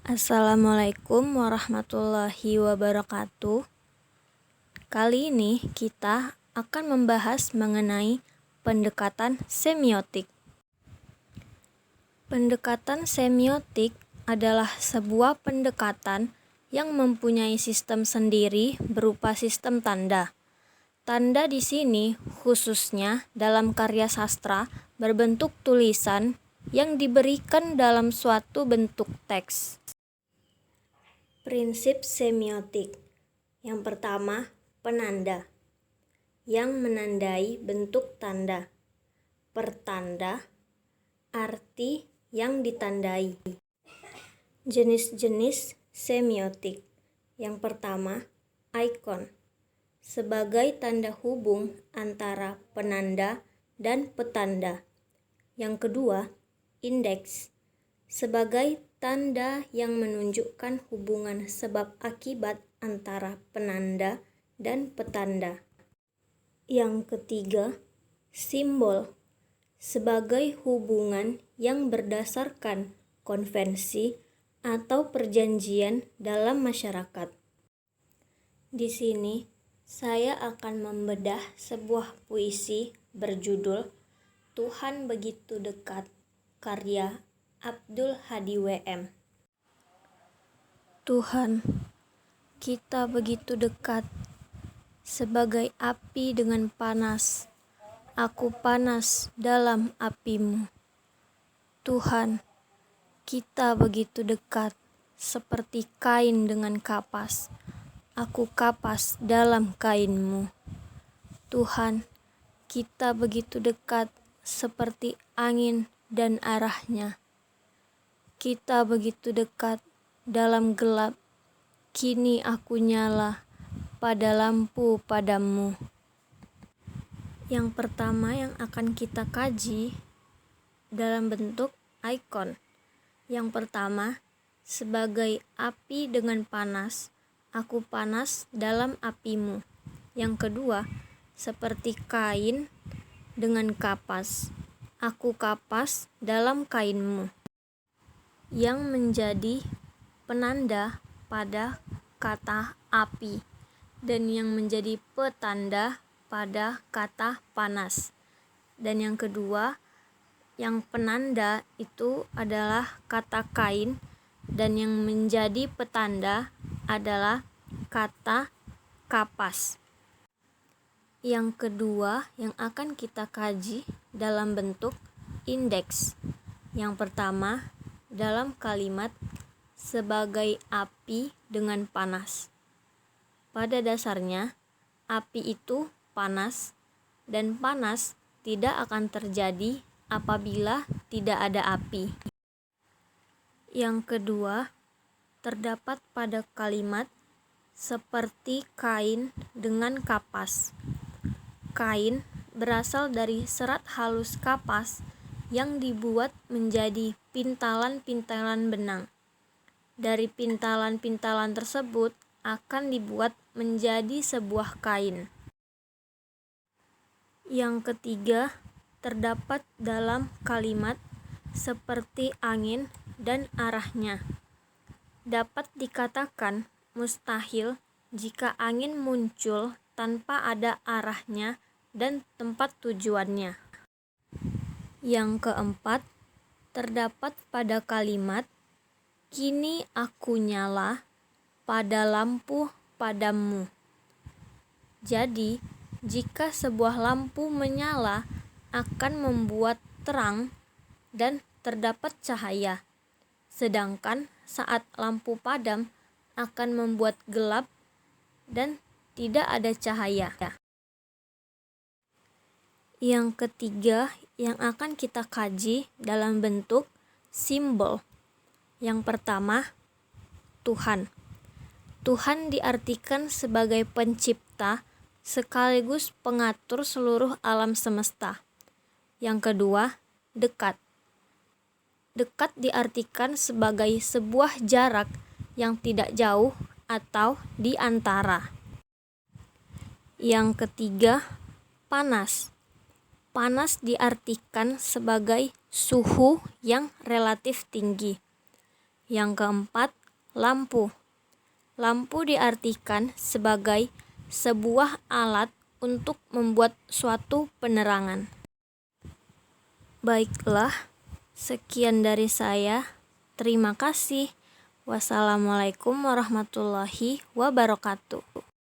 Assalamualaikum warahmatullahi wabarakatuh. Kali ini kita akan membahas mengenai pendekatan semiotik. Pendekatan semiotik adalah sebuah pendekatan yang mempunyai sistem sendiri berupa sistem tanda. Tanda di sini khususnya dalam karya sastra berbentuk tulisan yang diberikan dalam suatu bentuk teks. Prinsip semiotik. Yang pertama, penanda yang menandai bentuk tanda. Pertanda, arti yang ditandai. Jenis-jenis semiotik. Yang pertama, ikon sebagai tanda hubung antara penanda dan petanda. Yang kedua, indeks sebagai tanda yang menunjukkan hubungan sebab akibat antara penanda dan petanda. Yang ketiga, simbol sebagai hubungan yang berdasarkan konvensi atau perjanjian dalam masyarakat. Di sini saya akan membedah sebuah puisi berjudul Tuhan Begitu Dekat, karya Abdul Hadi WM. Tuhan, kita begitu dekat, sebagai api dengan panas. Aku panas dalam apimu. Tuhan, kita begitu dekat, seperti kain dengan kapas. Aku kapas dalam kainmu. Tuhan, kita begitu dekat, seperti angin dan arahnya. Kita begitu dekat dalam gelap, kini aku nyala pada lampu padamu. Yang pertama yang akan kita kaji dalam bentuk ikon. Yang pertama, sebagai api dengan panas, aku panas dalam apimu. Yang kedua, seperti kain dengan kapas, aku kapas dalam kainmu. Yang menjadi penanda pada kata api dan yang menjadi petanda pada kata panas. Dan yang kedua, yang penanda itu adalah kata kain dan yang menjadi petanda adalah kata kapas. Yang kedua yang akan kita kaji dalam bentuk indeks. Yang pertama, dalam kalimat sebagai api dengan panas. Pada dasarnya, api itu panas dan panas tidak akan terjadi apabila tidak ada api. Yang kedua, terdapat pada kalimat seperti kain dengan kapas. Kain berasal dari serat halus kapas yang dibuat menjadi pintalan-pintalan benang. Dari pintalan-pintalan tersebut akan dibuat menjadi sebuah kain. Yang ketiga, terdapat dalam kalimat seperti angin dan arahnya. Dapat dikatakan mustahil jika angin muncul tanpa ada arahnya dan tempat tujuannya. Yang keempat, terdapat pada kalimat kini aku nyala pada lampu padamu. Jadi, jika sebuah lampu menyala akan membuat terang dan terdapat cahaya. Sedangkan saat lampu padam akan membuat gelap dan tidak ada cahaya. Yang ketiga yang akan kita kaji dalam bentuk simbol. Yang pertama, Tuhan. Tuhan diartikan sebagai pencipta sekaligus pengatur seluruh alam semesta. Yang kedua, dekat. Dekat diartikan sebagai sebuah jarak yang tidak jauh atau di antara. Yang ketiga, panas. Panas diartikan sebagai suhu yang relatif tinggi. Yang keempat, lampu. Lampu diartikan sebagai sebuah alat untuk membuat suatu penerangan. Baiklah, sekian dari saya. Terima kasih. Wassalamualaikum warahmatullahi wabarakatuh.